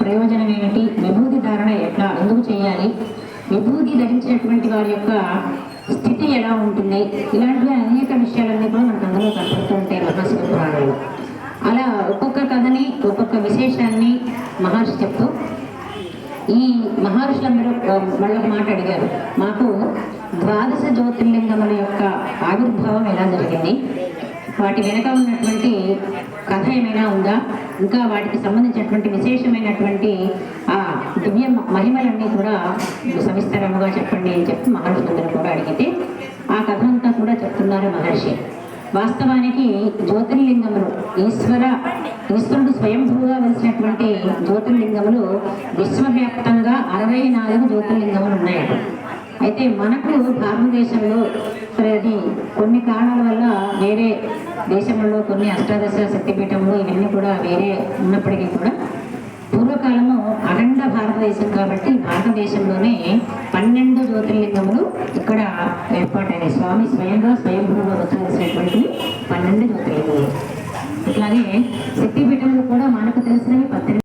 ప్రయోజనం ఏమిటి, విభూతి ధారణ ఎట్లా ఎందుకు చేయాలి, విభూతి ధరించినటువంటి వారి యొక్క స్థితి ఎలా ఉంటుంది, ఇలాంటివి అనేక విషయాలన్నీ కూడా మనకు అందులో కనపడుతూ ఉంటాయి మహాశివ పురాణంలో. అలా ఒక్కొక్క కథని ఒక్కొక్క విశేషాన్ని మహర్షి చెప్తూ ఈ మహర్షులందరూ వాళ్ళ మాట అడిగారు, మాకు ద్వాదశ జ్యోతిర్లింగముల యొక్క ఆవిర్భావం ఎలా జరిగింది, వాటి వెనక ఉన్నటువంటి కథ ఏమైనా ఉందా, ఇంకా వాటికి సంబంధించినటువంటి విశేషమైనటువంటి ఆ దివ్య మహిమలన్నీ కూడా సవిస్తరంగా చెప్పండి అని చెప్పి మహర్షులందరూ కూడా అడిగితే ఆ కథ అంతా కూడా చెప్తున్నారు మహర్షి. వాస్తవానికి జ్యోతిర్లింగములు ఈశ్వరుడు స్వయంభూగా వెలిసినటువంటి జ్యోతిర్లింగములు విశ్వవ్యాప్తంగా 64 జ్యోతిర్లింగములు ఉన్నాయట. అయితే మనకు భారతదేశంలో అది కొన్ని కారణాల వల్ల వేరే దేశంలో కొన్ని అష్టాదశ శక్తిపీఠములు ఇవన్నీ కూడా వేరే ఉన్నప్పటికీ కూడా పూర్వకాలము అఖండ భారతదేశం కాబట్టి భారతదేశంలోనే 12 జ్యోతిర్లింగములు ఇక్కడ ఏర్పాటైనాయి. స్వామి స్వయంభూగా వచ్చేసినటువంటి 12 జ్యోతిర్లింగములు. ఇట్లాగే శక్తిపీఠములు కూడా మనకు తెలిసినవి 18